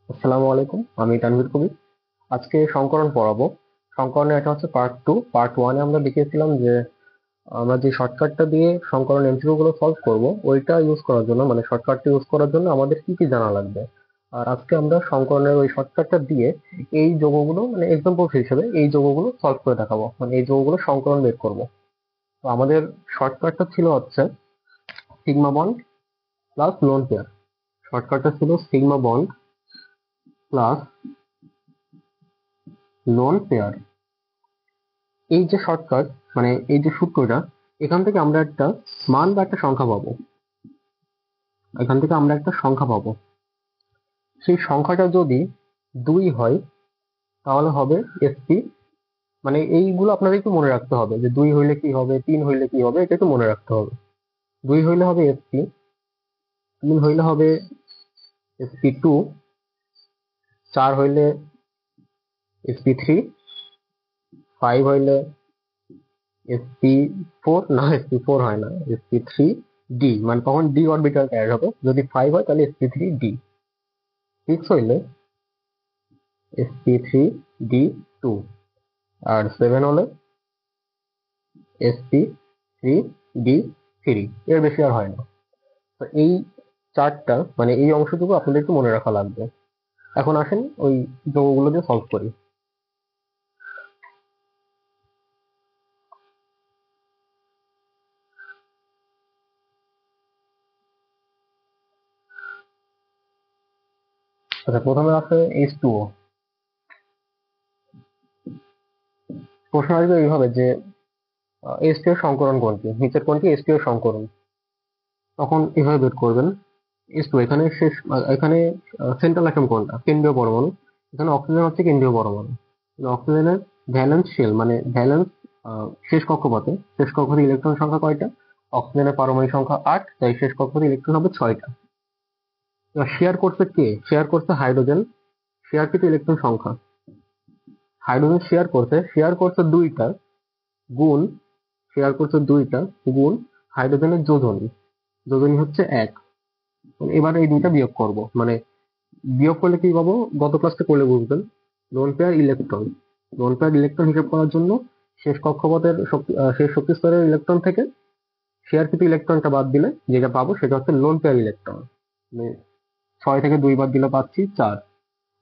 আসসালামু আলাইকুম, আমি তানভীর কবির। আজকে সংকরণ পড়াবো। সংকরণের এটা হচ্ছে পার্ট 2। পার্ট 1-এ আমরা দেখিয়েছিলাম যে আমরা যে শর্টকাটটা দিয়ে সংকরণ এমসিকিউ গুলো সলভ করব, ওইটা ইউজ করার জন্য, মানে শর্টকাটটা ইউজ করার জন্য আমাদের কি কি জানা লাগবে। আর আজকে আমরা সংকরণের ওই শর্টকাটটা দিয়ে এই যোগগুলো, মানে এক্সাম্পল হিসেবে এই যোগগুলো সলভ করে দেখাবো, মানে এই যোগগুলো সংকরণ বের করব। তো আমাদের শর্টকাটটা ছিল হচ্ছে sigma bond plus lone pair. শর্টকাটটা ছিল sigma bond plus lone pair. এই যে শর্টকাট, মানে এই যে সূত্রটা, এখান থেকে আমরা একটা মান বা একটা সংখ্যা পাবো। এখান থেকে আমরা একটা সংখ্যা পাবো। সেই সংখ্যাটা যদি 2 হয় তাহলে হবে এসপি। মানে এইগুলো আপনাদের একটু মনে রাখতে হবে যে 2 হইলে কি হবে, 3 হইলে কি হবে, এটা একটু মনে রাখতে হবে। 2 হইলে হবে এসপি, 3 হইলে হবে SP2, 4 হইলে SP3, 5 হইলে SP4, না SP4 হয় না, SP3D, মানে তখন ডি অরবিটাল অ্যাড হবে। যদি 5 হয় তাহলে SP3D। 6 হইলে SP3D2, আর 7 হলে SP3D3। এর বেশি আর হয় না। তো এই চারটা, মানে এই অংশটুকু আপনাদের একটু মনে রাখা লাগবে। এখন আসেন ওই যোগগুলো দিয়ে সলভ করি। আচ্ছা, প্রথমে আছে H2O। প্রশ্ন আসবে এইভাবে যে H2 এর সংকরণ কোনটি, নিচের কোনটি H2 এর সংকরণ। তখন এভাবে বের করবেন। H2 এখানে শেষ, এখানে সেন্ট্রাল অ্যাটম কোনটা, কেন্দ্রীয় পরমাণু। এখানে অক্সিজেন হচ্ছে কেন্দ্রীয় পরমাণু। অক্সিজেনের ভ্যালেন্স শেল, মানে ভ্যালেন্স শেষ কক্ষপথে, শেষ কক্ষপথে ইলেকট্রন সংখ্যা কয়টা? অক্সিজেনের পারমাণবিক সংখ্যা 8, তাই শেষ কক্ষপথে ইলেকট্রন হবে 6টা। এবার শেয়ার করছে কে? শেয়ার করছে হাইড্রোজেন। শেয়ারকৃত ইলেকট্রন সংখ্যা, হাইড্রোজেন শেয়ার করছে 2টা গুণ, শেয়ার করছে 2টা গুণ হাইড্রোজেনের যোজনী। যোজনী হচ্ছে 1। এবার এই দুইটা বিয়োগ করব, মানে বিয়োগ করলে কি পাবো? গত ক্লাসটা করলে বুঝবেন। Loan pair electron, loan pair electron হিসাব করার জন্য শেষ কক্ষপথের শেষ শক্তি স্তরের ইলেকট্রন থেকে শেয়ারকৃত ইলেকট্রনটা বাদ দিলে যেটা পাবো সেটা হচ্ছে লোন পেয়ার ইলেকট্রন। মানে 6 থেকে 2 বাদ দিলে পাচ্ছি 4।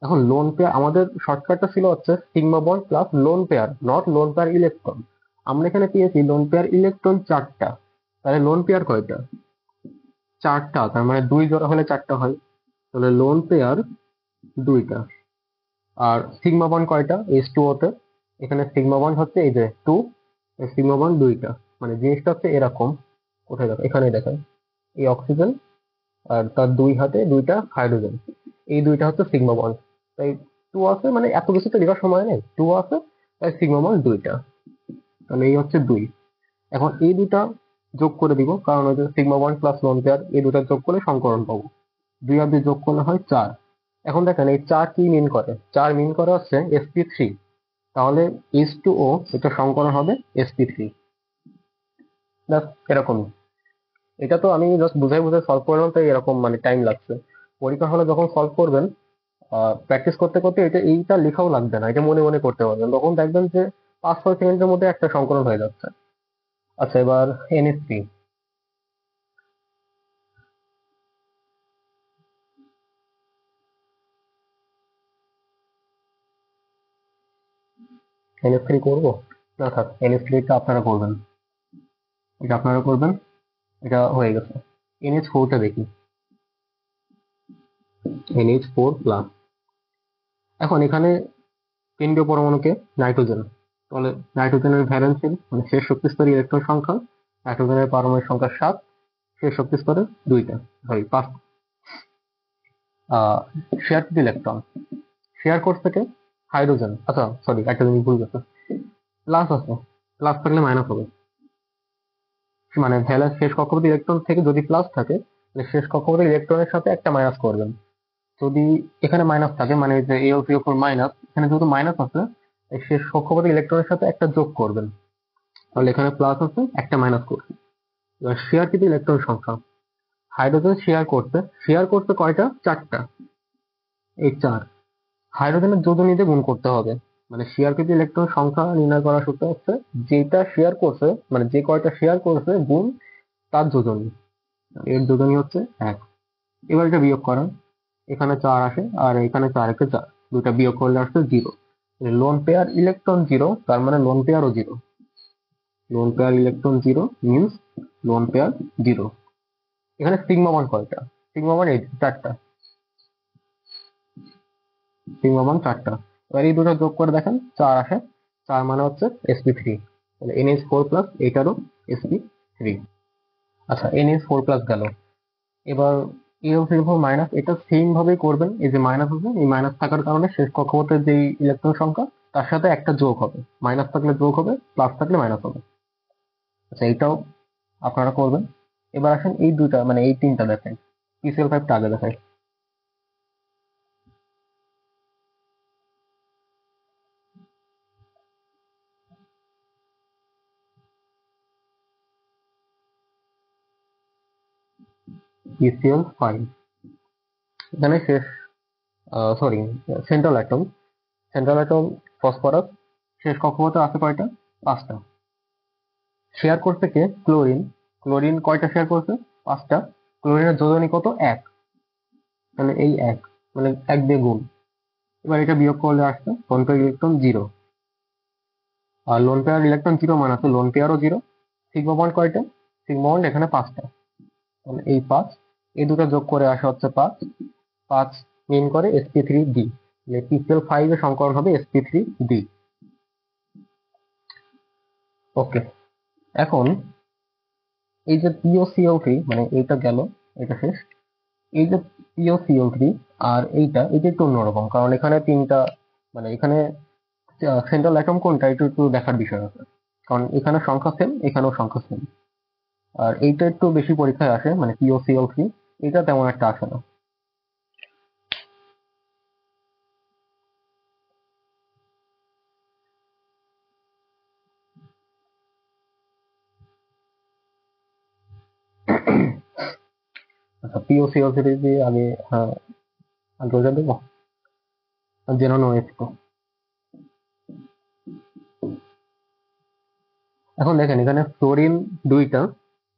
এখন লোন পেয়ার, আমাদের শর্টকাটটা ছিল হচ্ছে sigma bond plus lone pair, not loan pair electron. আমরা এখানে পেয়েছি লোন পেয়ার ইলেকট্রন 4টা। তাহলে লোন পেয়ার কয়টা? 4টা। তার মানে 2 জোড়া হলে 4টা হয়। তাহলে লোন পেয়ার 2টা। আর সিগমা বন্ড কয়টা H2O তে? এখানে সিগমা বন্ড হচ্ছে এই যে 2, সিগমা বন্ড 2টা। মানে জিনিসটা হচ্ছে এরকম, কোথায় দেখো, এখানে দেখেন, এই অক্সিজেন আর তার 2 হাতে 2টা হাইড্রোজেন, এই 2টা হচ্ছে সিগমা বন্ড। তাই 2 আছে, মানে এত কিছু তো লেখার সময় নেই, 2 আছে, তাই সিগমা বন্ড 2টা। তাহলে এই হচ্ছে 2। এখন এই দুটা যোগ করে দিব, কারণ ওই যে sigma bond plus lone pair, এই দুটা যোগ করলে সংকরণ পাবো। 2 আর 2 যোগ করলে হয় 4। এখন দেখেন এই 4 কি মিন করে? 4 মিন করে হচ্ছে sp3। তাহলে H2O এটা সংকরণ হবে sp3। জাস্ট এরকমই। এটা তো আমি জাস্ট বুঝাই বুঝাই সলভ করলাম, তাই এরকম মানে টাইম লাগছে। পরীক্ষা হলে যখন সলভ করবেন, প্র্যাকটিস করতে করতে এটা, এইটা লেখাও লাগবে না, এটা মনে মনে করতে পারবেন। তখন দেখবেন যে 5-6 সেকেন্ডের মধ্যে একটা সংকলন হয়ে যাচ্ছে। আচ্ছা, এবার NH3। NH3 করবো? না থাক, NH3 টা আপনারা করবেন, এটা আপনারা করবেন। এটা হয়ে গেছে। NH4 টা দেখি, NH4 প্লাস। এখন এখানে কেন্দ্রীয় পরমাণুকে নাইট্রোজেন, তাহলে নাইট্রোজেনের ভ্যালেন্সি, মানে শেষ শক্তি স্তরে ইলেকট্রন সংখ্যা, নাইট্রোজেনের পারমাণবিক সংখ্যা 7, শেষ শক্তি স্তরে 2টা, সরি 5। শেয়ারকৃত ইলেকট্রন, শেয়ার কোষ থেকে হাইড্রোজেন, আচ্ছা সরি, একটা জিনিস ভুল গেছে, প্লাস আছে, প্লাস থাকলে মাইনাস হবে। মানে ভ্যালেন্স, শেষ কক্ষপথে ইলেকট্রন থেকে যদি প্লাস থাকে, তাহলে শেষ কক্ষপথে ইলেকট্রনের সাথে একটা মাইনাস করবেন। যদি এখানে মাইনাস থাকে, মানে যে AO3O4 মাইনাস, এখানে যেহেতু মাইনাস আছে, তাই শেষ কক্ষপথে ইলেকট্রনের সাথে একটা যোগ করবেন। তাহলে এখানে প্লাস আছে, একটা মাইনাস করছে। এবার শেয়ারকৃত ইলেকট্রন সংখ্যা, হাইড্রোজেন শেয়ার করতে কয়টা? 4টা। এই 4 হাইড্রোজেনের যোজনীতে গুণ করতে হবে। মানে শেয়ারকৃত ইলেকট্রন সংখ্যা নির্ণয় করার সূত্র হচ্ছে যেটা শেয়ার করছে, মানে যে কয়টা শেয়ার করছে গুণ তার যোজনী। এর যোজনী হচ্ছে 1। এবার এটা বিয়োগ করা, এখানে 4 আসে আর এখানে 4 একে 4, দুটা বিয়োগ করলে আসছে 0। লোন পেয়ার ইলেকট্রন 0, তার মানে লোন পেয়ারও 0। Lone pair electron 0 means lone pair 0। এখানে সিগমা মান কয়টা? সিগমা মান এই 4টা, সিগমা মান 4টা। এবার এই দুটো যোগ করে দেখেন 4 আসে, 4 মানে হচ্ছে sp3। তাহলে NH4 প্লাস এটারও sp3। আচ্ছা NH4 প্লাস গেল। এবার AO3 মাইনাস, এটা সেম ভাবেই করবেন। এই যে মাইনাস আছে, এই মাইনাস থাকার কারণে শেষ কক্ষপথের যে ইলেকট্রন সংখ্যা তার সাথে একটা যোগ হবে, মাইনাস থাকলে যোগ হবে, প্লাস থাকলে মাইনাস হবে। আচ্ছা এটাও আপনারা করবেন। এবার আসেন এই দুটা, মানে এই তিনটা দেখেন, PCl5টা আগে দেখায়। PCl5 এখানে শেষ, sorry, central atom, central atom phosphorus. শেষ কক্ষপথে আছে কয়টা? 5টা। শেয়ার করছে কে? ক্লোরিন। ক্লোরিন কয়টা শেয়ার করছে? 5টা। ক্লোরিনের যোজনী কত? 1। তাহলে এই 1, মানে 1 দিয়ে গুণ। এবার এটা বিয়োগ করলে আসছে লোন পেয়ার ইলেকট্রন 0। আর লোন পেয়ার ইলেকট্রন 0 মানে আছে লোন পেয়ারও 0। সিগমা বন্ড কয়টা? সিগমা বন্ড এখানে 5টা। তাহলে এই 5, এই দুটো যোগ করে আসে হচ্ছে 5। 5 মিন করে sp3d। PCl5 এর সংকরণ হবে sp3d। ওকে, এখন এই যে POCl3, মানে এইটা গেল, এটা শেষ। এই যে POCl3 আর এটা একটু অন্যরকম, কারণ এখানে তিনটা, মানে এখানে সেন্ট্রাল অ্যাটম কোনটা একটু একটু দেখার বিষয় আছে। কারণ এখানে সংখ্যা সেম, এখানেও সংখ্যা সেম। আর এইটা একটু বেশি পরীক্ষায় আসে, মানে POCl3। এটা তেমন একটা আসে না। আচ্ছা POCl3 দিয়ে আমি, হ্যাঁ, আগে দেবো জেনন ওএইচ2। এখন দেখেন এখানে ফ্লোরিন 2টা,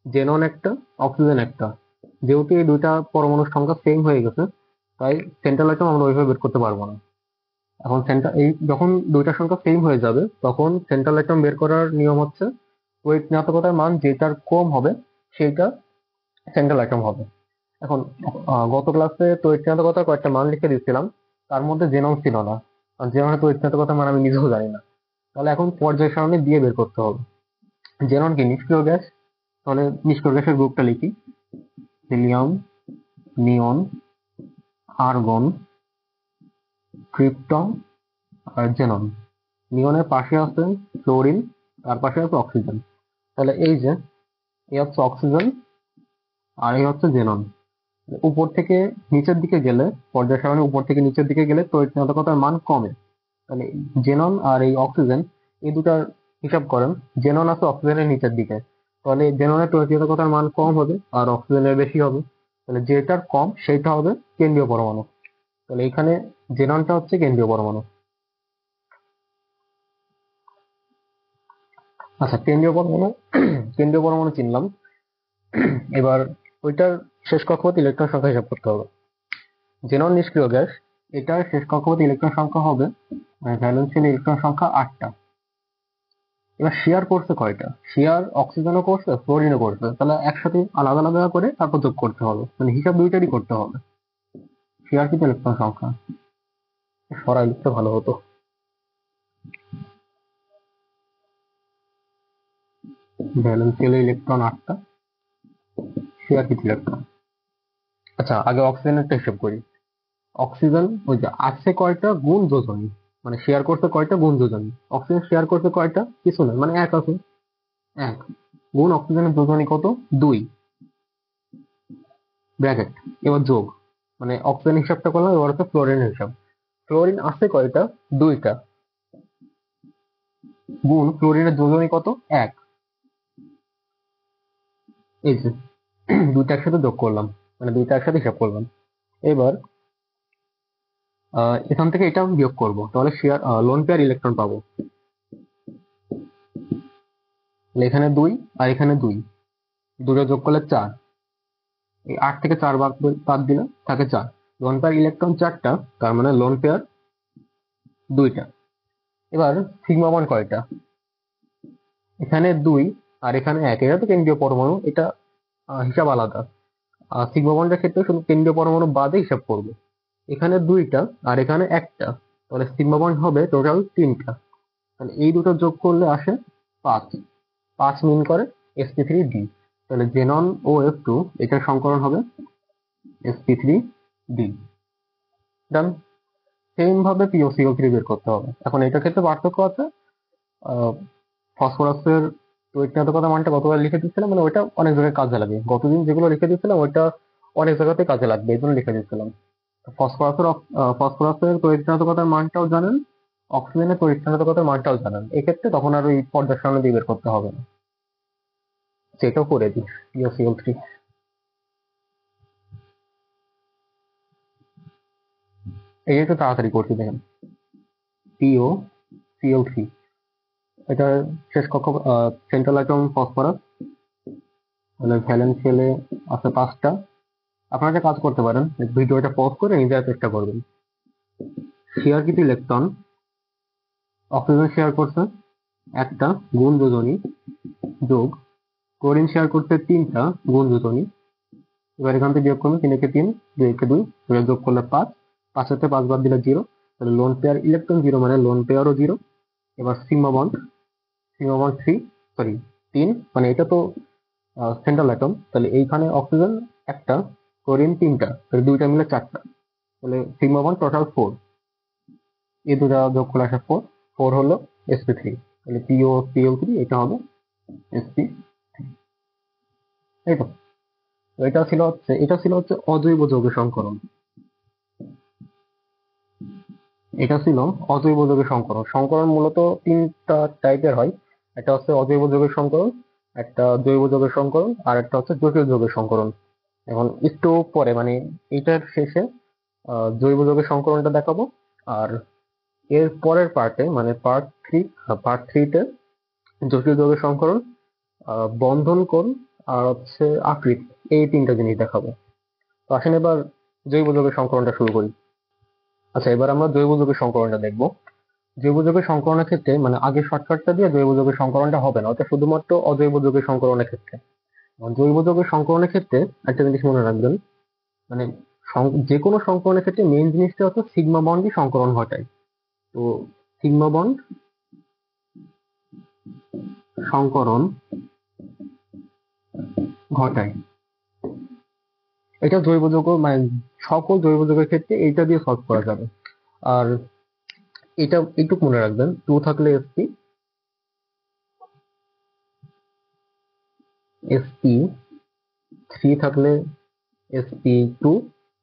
জেনন একটা, অক্সিজেন একটা। যেহেতু এই দুইটা পরমাণুর সংখ্যা সেম হয়ে গেছে, তাই সেন্ট্রাল অ্যাটম আমরা ওইভাবে বের করতে পারবো না। এখন এই যখন দুইটার সংখ্যা সেম হয়ে যাবে, তখন সেন্ট্রাল অ্যাটম বের করার নিয়ম হচ্ছে ওই ঋণাত্মকতার মান যেটার কম হবে সেইটা সেন্ট্রাল অ্যাটম হবে। এখন গত ক্লাসে তড়িৎ-ঋণাত্মকতার কয়েকটা মান লিখে দিচ্ছিলাম, তার মধ্যে জেনন ছিল না। আর জেননের তড়িৎ-ঋণাত্মকতার মান আমি নিজেও জানি না। তাহলে এখন পর্যায় সারণী দিয়ে বের করতে হবে। জেনন কি? নিষ্ক্রিয় গ্যাস। তাহলে নিষ্ক্রিয় গ্যাসের গ্রুপটা লিখি, হিলিয়াম, নিয়ন, আর্গন, ক্রিপ্টন আর জেনন। নিয়নের পাশে আছে ফ্লোরিন, তার পাশে আছে অক্সিজেন। তাহলে এই যে এই হচ্ছে অক্সিজেন আর এই হচ্ছে জেনন। উপর থেকে নিচের দিকে গেলে, পর্যায় সারণী উপর থেকে নিচের দিকে গেলে তড়িৎ-ঋণাত্মকতার মান কমে। তাহলে জেনন আর এই অক্সিজেন, এই দুটার হিসাব করেন। জেনন আছে অক্সিজেনের নিচের দিকে, তাহলে জেননের তড়িৎ-ঋণাত্মকতার মান কম হবে আর অক্সিজেনের বেশি হবে। তাহলে যেটার কম সেটা হবে কেন্দ্রীয় পরমাণু। তাহলে এখানে জেননটা হচ্ছে কেন্দ্রীয় পরমাণু। আচ্ছা কেন্দ্রীয় পরমাণু, কেন্দ্রীয় পরমাণু চিনলাম। এবার ওইটার শেষ কক্ষপথ ইলেকট্রন সংখ্যা হিসাব করতে হবে। জেনন নিষ্ক্রিয় গ্যাস, এটার শেষ কক্ষপথ ইলেকট্রন সংখ্যা হবে, ভ্যালেন্সিয়াল ইলেকট্রন সংখ্যা 8টা। এবার শেয়ার করছে কয়টা? শেয়ার অক্সিজেনও করছে, ফ্লোরিনও করছে। তাহলে একসাথে আলাদা আলাদা করে তারপর যোগ করতে হবে, মানে হিসাব দুইটারই করতে হবে। শেয়ার কিন্তু ইলেকট্রন সংখ্যা, সরাই লিখতে ভালো হতো। ভ্যালেন্সিয়াল ইলেকট্রন 8টা, শেয়ার কিন্তু ইলেকট্রন। আচ্ছা আগে অক্সিজেনেরটা হিসাব করি। অক্সিজেন ওই যে আছে কয়টা গুণ যোজনী, মানে শেয়ার করতে কয়টা গুণ যোজনী। অক্সিজেন শেয়ার করতে কয়টা? কিছু না, মানে 1 আছে। 1 গুণ অক্সিজেনের যোজনী কত? 2 ব্র্যাকেট। এবার যোগ, মানে অক্সিজেন হিসাবটা করলাম, এবার হচ্ছে ফ্লোরিনের হিসাব। ফ্লোরিন আছে কয়টা? 2টা গুণ ফ্লোরিনের যোজনী কত? 1। এই যে দুইটা একসাথে যোগ করলাম, মানে দুইটা একসাথে হিসাব করলাম। এবার এখান থেকে এটা বিয়োগ করব, তাহলে শেয়ার লোন পেয়ার ইলেকট্রন পাবো। তাহলে এখানে 2 আর এখানে 2, দুটো যোগ করলে 4, এই 8 থেকে 4 বাদ দিলে থাকে 4। লোন পেয়ার ইলেকট্রন 4টা, তার মানে লোন পেয়ার 2টা। এবার সিগমা বন্ড কয়টা? এখানে 2 আর এখানে 1, এটা তো কেন্দ্রীয় পরমাণু, এটা হিসাব আলাদা। সিগমা বন্ডের ক্ষেত্রে শুধু কেন্দ্রীয় পরমাণু বাদে হিসাব করব। এখানে 2টা আর এখানে 1টা, তাহলে সিগমা বন্ড হবে টোটাল 3টা। তাহলে এই দুটো যোগ করলে আসে 5, 5 মিন করে sp3d। তাহলে জেনন ও F2 এটার সংকরণ হবে sp3d। ডান। সেম ভাবে POCO3 বের করতে হবে। এখন এটার ক্ষেত্রে পার্থক্য আছে, ফসফরাসের তড়িৎনাটকতার মানটা গতবার লিখে দিচ্ছিলাম, মানে ওইটা অনেক জায়গায় কাজে লাগে। গতদিন যেগুলো লিখে দিচ্ছিলাম ওইটা অনেক জায়গাতে কাজে লাগবে, এই জন্য লিখে দিচ্ছিলাম। ফসফরাসের তড়িৎনাটকতার মানটাও জানেন, অক্সিজেনের তড়িৎনাটকতার মানটাও জানেন, এক্ষেত্রে তখন আর ওই পর্যায় সারণী দিয়ে বের করতে হবে না। সেটাও করে দিই। POCl3, এই একটু তাড়াতাড়ি করছি দেখেন। POCl3, এটা শেষ কক্ষ, সেন্ট্রাল অ্যাটম ফসফরাস, মানে ভ্যালেন্স শেলে আছে 5টা। আপনারা একটা কাজ করতে পারেন, ভিডিওটা পজ করে নিজেরা চেষ্টা করবেন। শেয়ারকৃত ইলেকট্রন অক্সিজেন শেয়ার করছে 1টা গুণ যোজনী, যোগ ক্লোরিন শেয়ার করছে 3টা গুণ যোজনী। এবার এখান থেকে বিয়োগ করবেন, 3 একে 3, 2 একে 2, যোগ করলে 5, 5 থেকে 5 বাদ দিলে 0। তাহলে লোন পেয়ার ইলেকট্রন 0 মানে লোন পেয়ারও 0। এবার সিগমা বন্ড 3, সরি 3, মানে এটা তো সেন্ট্রাল অ্যাটম, তাহলে এইখানে অক্সিজেন 1টা, ক্লোরিন 3টা, তাহলে 2টা মিলে 4টা, তাহলে সিগমা বন্ড টোটাল 4। এই দুটা যোগ করলে আসে 4, 4 হলো sp3। তাহলে POCl3 এটা হবে sp। এই তো, এটা ছিল হচ্ছে অজৈব যৌগের সংকরণ। এটা ছিল অজৈব যৌগের সংকরণ। সংকরণ মূলত 3টা টাইপের হয়, একটা হচ্ছে অজৈব যৌগের সংকরণ, একটা জৈব যৌগের সংকরণ, আর একটা হচ্ছে জটিল যৌগের সংকরণ। এখন একটু পরে, মানে এটার শেষে জৈব যৌগের সংকরণটা দেখাবো, আর এর পরের পার্টে মানে পার্ট 3তে জটিল যৌগের সংকরণ, বন্ধন কোণ, আর হচ্ছে আকৃতি, এই 3টা জিনিস দেখাবো। তো আসেন এবার জৈব যৌগের সংকরণটা শুরু করি। আচ্ছা, এবার আমরা জৈব যৌগের সংকরণটা দেখবো। জৈব যৌগের সংকরণের ক্ষেত্রে মানে আগে শর্টকাটটা দিয়ে জৈব যৌগের সংকরণটা হবে না, ওটা শুধুমাত্র অজৈব যৌগের সংকরণের ক্ষেত্রে। জৈব যৌগের সংকরণের ক্ষেত্রে একটা জিনিস মনে রাখবেন, মানে যে কোনো সংকরণের ক্ষেত্রে মেইন জিনিসটা হচ্ছে সিগমা বন্ডই সংকরণ ঘটায়। তো সিগমা বন্ড সংকরণ ঘটায়, এটা জৈব যৌগ মানে সকল জৈব যৌগের ক্ষেত্রে এইটা দিয়ে সলভ করা যাবে। আর এটা একটু মনে রাখবেন, 2 থাকলে sp3 থাকলে sp2,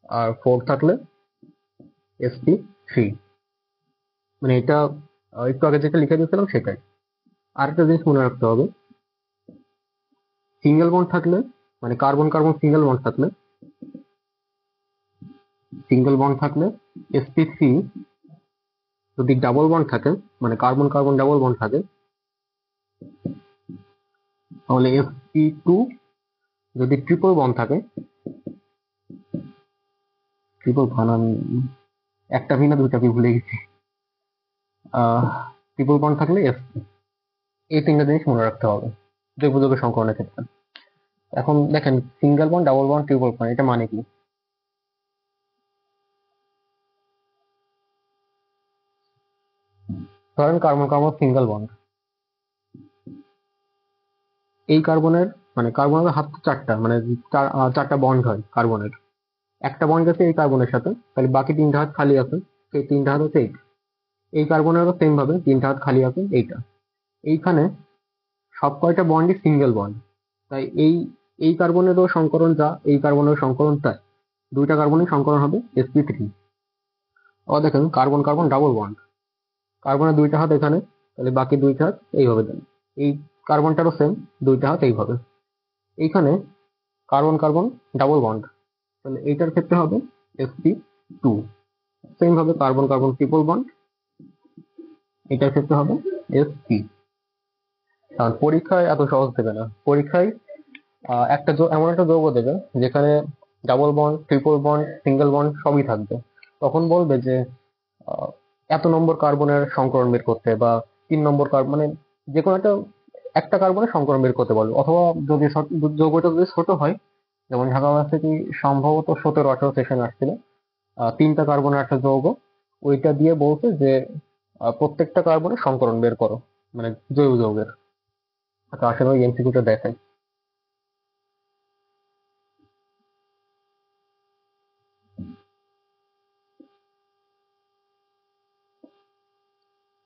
আর 4 থাকলে sp3। মানে এটা একটু আগে যেটা লিখে দিয়েছিলাম সেটাই। আরেকটা জিনিস মনে রাখতে হবে, সিঙ্গেল বন্ড থাকলে মানে কার্বন কার্বন সিঙ্গেল বন্ড থাকলে sp3, যদি ডাবল বন্ড থাকে মানে কার্বন কার্বন ডাবল বন্ড থাকে তাহলে sp2, যদি ট্রিপল বন্ড থাকে, ট্রিপল বানান একটা ভি না দুইটা ভি ভুলে গেছি, ট্রিপল বন্ড থাকলে sp। এই 3টা জিনিস মনে রাখতে হবে জৈব যৌগের সংকরণের ক্ষেত্রে। এখন দেখেন single bond, double bond, triple bond, এটা মানে কি? ধরেন কার্বন কার্বন সিঙ্গেল বন্ড, এই কার্বনের মানে কার্বনের হাত 4টা, মানে 4টা বন্ড হয় কার্বনের। একটা বন্ড গেছে এই কার্বনের সাথে, তাহলে বাকি 3টা হাত খালি আছে, সেই 3টা হাত হচ্ছে এইটা। এই কার্বনেরও সেম ভাবে 3টা হাত খালি আছে এইটা। এইখানে সব কয়টা বন্ডই সিঙ্গেল বন্ড, তাই এই কার্বনেরও সংকরণ যা, এই কার্বনের সংকরণ তাই, 2টা কার্বনের সংকরণ হবে sp3। আবার দেখেন কার্বন কার্বন ডাবল বন্ড, কার্বনের 2টা হাত এখানে, তাহলে বাকি 2টা হাত এইভাবে দেন। এই কার্বনটারও সেম, 2টা হাত এইভাবে। এইখানে কার্বন কার্বন ডাবল বন্ড, তাহলে এইটার ক্ষেত্রে হবে sp2। সেম ভাবে কার্বন কার্বন ট্রিপল বন্ড, এটার ক্ষেত্রে হবে sp। কারণ পরীক্ষায় এত সহজ দেবে না, পরীক্ষায় এমন একটা যৌগ দেবে যেখানে double bond, triple bond, single bond সবই থাকবে। তখন বলবে যে আহ, এত নম্বর কার্বনের সংকরণ বের করতে, বা 3 নম্বর কার্বন, মানে যে কোনো একটা কার্বনের সংকরণ বের করতে বলবে। অথবা যদি যৌগটা যদি ছোট হয়, যেমন ঢাকা ভার্সিটি সম্ভবত 17-18 সেশন আসছিল, 3টা কার্বনের একটা যৌগ, ওইটা দিয়ে বলছে যে প্রত্যেকটা কার্বনের সংকরণ বের করো, মানে জৈব যৌগের। তো আসলে ওই এমসিকিউটা দেখায়।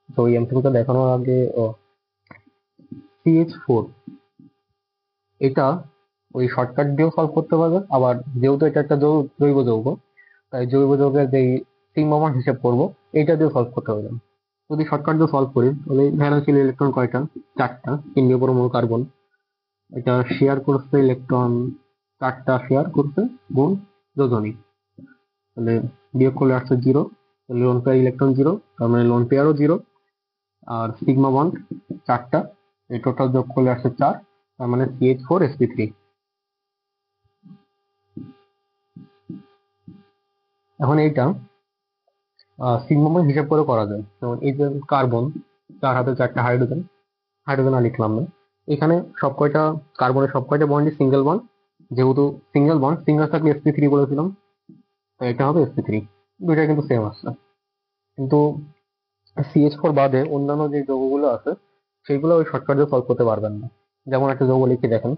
তো ওই এমসিকিউটা দেখানোর আগে CH4 এটা ওই শর্টকাট দিয়েও সলভ করতে পারবে, আবার যেহেতু এটা একটা জৈব যৌগ, তাই জৈব যৌগের যে সিগমা মান হিসেব করবো এটা দিয়ে সলভ করতে পারবেন। যদি শর্টকাট দিয়ে সলভ করি তাহলে ভ্যালেন্সিয়াল ইলেকট্রন কয়টা? 4টা, কেন্দ্রীয় পরমাণু কার্বন। এটা শেয়ার করছে ইলেকট্রন 4টা শেয়ার করছে, গুণ যোজনী, তাহলে বিয়োগ করলে আসছে 0। লোন পেয়ার ইলেকট্রন 0, তার মানে লোন পেয়ারও 0। আর সিগমা বন্ড 4টা, এই টোটাল যোগ করলে আসছে 4, তার মানে CH4sp3। এখন এইটা সিগমা বন্ড হিসাব করে করা যায়। যেমন এই যে কার্বন, 4 হাতে 4টা হাইড্রোজেন, হাইড্রোজেন আর লিখলাম না। এখানে সব কয়টা কার্বনের সব কয়টা বন্ডই সিঙ্গেল বন্ড, যেহেতু সিঙ্গেল বন্ড, সিঙ্গেল থাকলে sp3 বলেছিলাম, তাই এটা হবে sp3। দুইটা কিন্তু সেম আসছে, কিন্তু CH4 বাদে অন্যান্য যে যৌগগুলো আছে সেইগুলো ওই শর্টকাট দিয়ে সলভ করতে পারবেন না। যেমন একটা যৌগ লিখে দেখেন,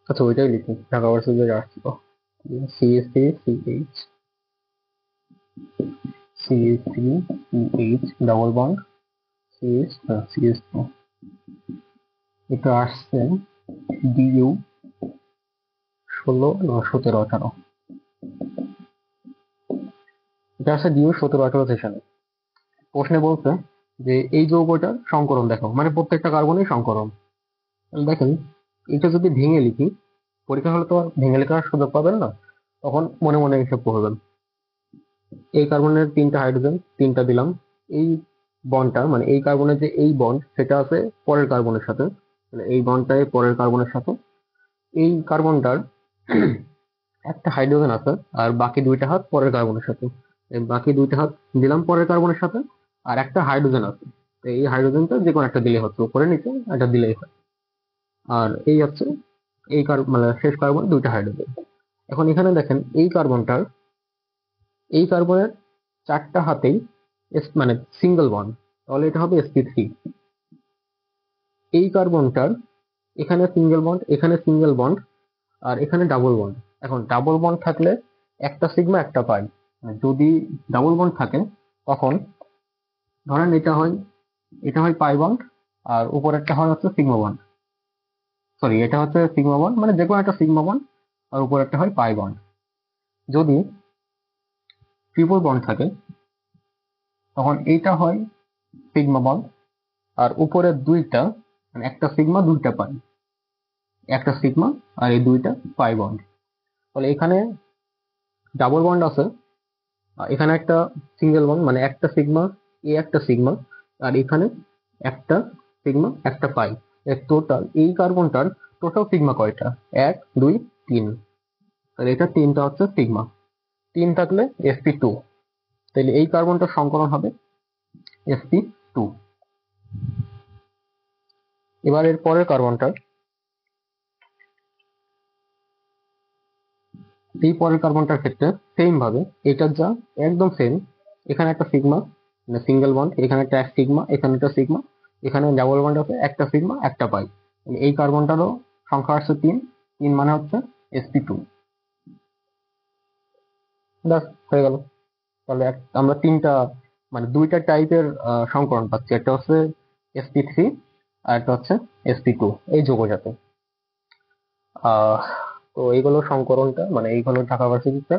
আচ্ছা ওইটাই লিখি, ঢাকা ভার্সিটিতে আসছিল CH3CH, CH3CH double bond CH2। এটা আসছে DU 16 না 17-18, এটা আসছে DU 17-18 সেশনে। প্রশ্নে বলছে যে এই যৌগটার সংকরণ দেখো, মানে প্রত্যেকটা কার্বনের সংকরণ। তাহলে দেখেন, এটা যদি ভেঙে লিখি, পরীক্ষা হলে তো আর ভেঙে লেখার সুযোগ পাবেন না, তখন মনে মনে হিসাব করবেন। এই কার্বনের 3টা হাইড্রোজেন, 3টা দিলাম। এই বন্ডটা, মানে এই কার্বনের যে এই বন্ড, সেটা আছে পরের কার্বনের সাথে, মানে এই বন্ডটাই পরের কার্বনের সাথে। এই কার্বনটার একটা হাইড্রোজেন আছে, আর বাকি 2টা হাত পরের কার্বনের সাথে। এই বাকি 2টা হাত দিলাম পরের কার্বনের সাথে, আর একটা হাইড্রোজেন আছে। তো এই হাইড্রোজেনটা যে কোনো একটা দিলে হচ্ছে, উপরে নিচে একটা দিলেই হয়। আর এই হচ্ছে এই মানে শেষ কার্বন 2টা হাইড্রোজেন। এখন এখানে দেখেন এই কার্বনের 4টা হাতেই মানে সিঙ্গেল বন্ড, তাহলে এটা হবে sp3। এই কার্বনটার এখানে সিঙ্গেল বন্ড, এখানে সিঙ্গেল বন্ড, আর এখানে ডাবল বন্ড। এখন ডাবল বন্ড থাকলে একটা সিগমা একটা পাই। যদি ডাবল বন্ড থাকে তখন ধরেন এটা হয় পাই বন্ড, আর উপরেরটা হয় হচ্ছে সিগমা বন্ড। সরি, এটা হচ্ছে সিগমা বন্ড, মানে যে কোনো একটা সিগমা বন্ড, আর উপরেরটা হয় পাই বন্ড। যদি ট্রিপল বন্ড থাকে তখন এইটা হয় সিগমা বন্ড, আর উপরের 2টা, মানে একটা সিগমা 2টা পাই, একটা সিগমা আর এই 2টা পাই বন্ড। তাহলে এখানে ডাবল বন্ড আছে, এখানে একটা সিঙ্গেল বন্ড, মানে একটা সিগমা, একটা সিগমা, আর এখানে একটা সিগমা একটা পাই। টোটাল এই কার্বনটার টোটাল সিগমা কয়টা? 1 2 3, তাহলে এটা 3টা হচ্ছে সিগমা। 3 থাকলে sp2, তাহলে এই কার্বনটার সংকলন হবে sp2। এবার এর পরের কার্বনটার, এই পরের কার্বনটার ক্ষেত্রে সেম ভাবে এটার যা একদম সেম, এখানে একটা সিগমা, মানে সিঙ্গেল বন্ড, এখানে একটা সিগমা, এখানে একটা সিগমা, এখানে ডাবল বন্ড আছে, একটা সিগমা একটা পাই। এই কার্বনটারও সংখ্যা আসছে 3, 3 মানে হচ্ছে sp2। ব্যাস হয়ে গেল। তাহলে আমরা 3টা, মানে 2টা টাইপের সংকরণ পাচ্ছি, একটা হচ্ছে sp3 আর একটা হচ্ছে sp2 এই যৌগজাত। আহ তো এইগুলো সংকরণটা, মানে এইগুলো ঢাকা ভার্সিটিতে।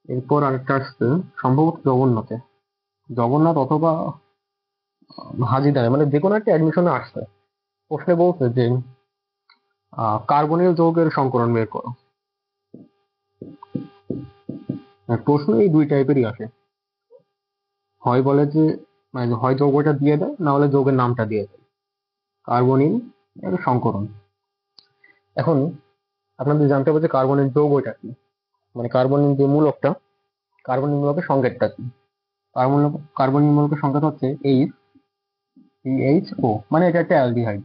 এরপর আরেকটা আসছে সম্ভবত জগন্নাথে, জগন্নাথ অথবা হাজিদারে মানে যে কোনো একটা অ্যাডমিশনে আসছে, প্রশ্নে বলছে যে কার্বনীয় যৌগের সংকরণ বের করো। প্রশ্ন এই দুই টাইপেরই আসে, হয় বলে যে মানে হয় যৌগটা দিয়ে দেয়, না হলে যৌগের নামটা দিয়ে দেয়। কার্বনিল এর সংকরণ। এখন আপনাদের জানতে হবে যে কার্বনের যৌগটা কি, মানে কার্বনের যে মূলকটা, কার্বনিল মূলকের সংকেতটা কি। কার্বনিল মূলকের সংকেত হচ্ছে এইচ ও, মানে এটা একটা অ্যালডিহাইড।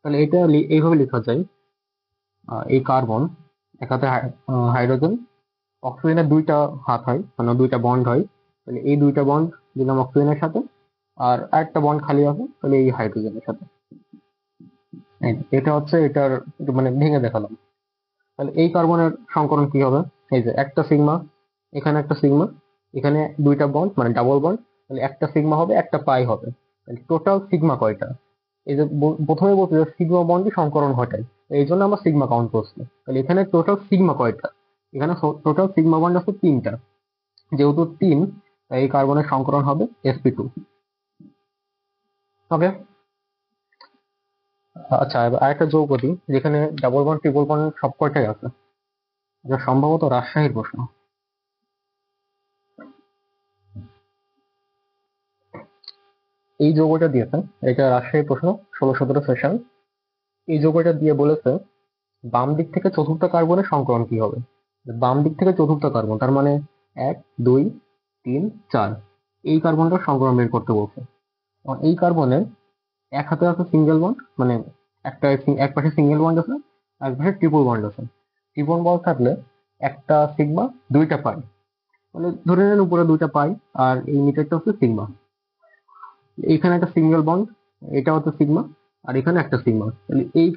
তাহলে এটা এইভাবে লেখা যায়, এই কার্বন এক হাতে হাইড্রোজেন, অক্সিজেনের দুইটা হাত হয় মানে দুইটা বন্ড হয়, তাহলে এই দুইটা বন্ড দিলাম অক্সিজেনের সাথে, আর আরেকটা বন্ড খালি আছে তাহলে এই হাইড্রোজেনের সাথে। এটা হচ্ছে এটার একটু মানে ভেঙে দেখালাম। তাহলে এই কার্বনের সংকরণ কি হবে, এই যে একটা সিগমা, এখানে একটা সিগমা, এখানে দুইটা বন্ড মানে ডাবল বন্ড, তাহলে একটা সিগমা হবে একটা পাই হবে। তাহলে টোটাল সিগমা কয়টা, এই যে প্রথমে বলতে যে সিগমা বন্ডই সংকরণ ঘটায়, এই জন্য আমরা সিগমা কাউন্ট করছি। তাহলে এখানে টোটাল সিগমা কয়টা, এখানে টোটাল সিগমা বন্ড আছে তিনটা, যেহেতু তিন তাই এই কার্বনের সংকরণ হবে sp2। ওকে, আচ্ছা এবার আরেকটা যৌগ দিই যেখানে ডাবল বন্ড ট্রিপল বন্ড সব কয়টাই আছে, যা সম্ভবত রাজশাহীর প্রশ্ন। এই যৌগটা দিয়েছে, এটা রাজশাহীর প্রশ্ন 16-17 সেশন। এই যৌগটা দিয়ে বলেছে বাম দিক থেকে চতুর্থ কার্বনের সংকরণ কি হবে। বাম দিক থেকে চতুর্থ কার্বন তার মানে 1 2 3 4, এই কার্বনটার সংকরণ বের করতে বলছে। এই কার্বনের এক হাতে আছে সিঙ্গেল বন্ড, মানে এক পাশে সিঙ্গেল বন্ড আছে, এক পাশে ট্রিপল বন্ড আছে। ট্রিপল বন্ড থাকলে একটা সিগমা দুইটা পাই, মানে ধরে নেন উপরে দুইটা পাই আর এই নিচেরটা হচ্ছে সিগমা। এইখানে একটা সিঙ্গেল বন্ড, এটা হচ্ছে সিগমা, আর এখানে একটা সিগমা, তাহলে এই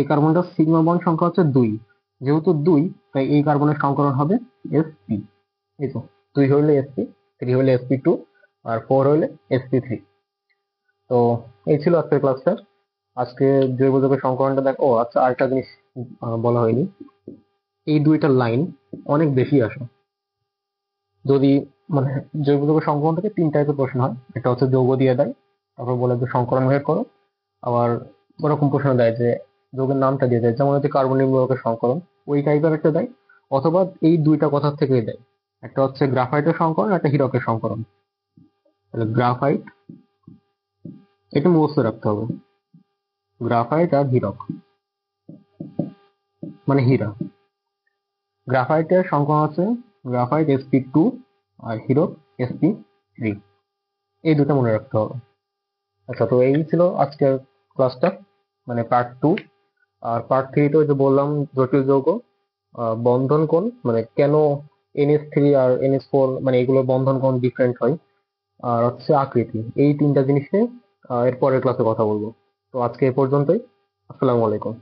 কার্বনটার সিগমা বন্ড সংখ্যা হচ্ছে 2, যেহেতু 2 তাই এই কার্বনের সংকরণ হবে sp। এই তো 2 হইলে sp, 3 হইলে sp2, আর 4 হইলে sp3। তো এই ছিল আজকের ক্লাসটা। আজকে জৈব যৌগের সংকরণটা দেখো। আচ্ছা আরেকটা জিনিস বলা হয়নি, এই দুইটা লাইন অনেক বেশি আসে যদি মানে জৈব যৌগের সংকরণ থেকে 3 টাইপের প্রশ্ন হয়। একটা হচ্ছে যৌগ দিয়ে দেয়, তারপর বলে যে সংকরণ বের করো, আবার ওরকম প্রশ্ন দেয় যে যৌগের নামটা দিয়ে দেয়, যেমন হচ্ছে কার্বনিক মূলকের সংকরণ, ওই টাইপের একটা দেয়। অথবা এই দুইটা কথার থেকেই দেয়, একটা হচ্ছে গ্রাফাইটের সংকরণ, একটা হীরকের সংকরণ। তাহলে গ্রাফাইট, এটা মুখস্থ রাখতে হবে, গ্রাফাইট আর হীরক মানে হীরা। গ্রাফাইটের সংকরণ হচ্ছে গ্রাফাইট sp2 আর হীরক sp3, এই দুটো মনে রাখতে হবে। আচ্ছা, তো এই ছিল আজকের ক্লাসটা, মানে পার্ট 2। আর পার্ট 3 তো যে বললাম জটিল যৌগ, বন্ধন কোণ, মানে কেন NH3 আর NH4 মানে এগুলোর বন্ধন কোণ ডিফারেন্ট হয়, আর হচ্ছে আকৃতি, এই 3টা জিনিস নিয়ে এর পরের ক্লাসে কথা বলবো। তো আজকে এ পর্যন্তই। আসসালামু আলাইকুম।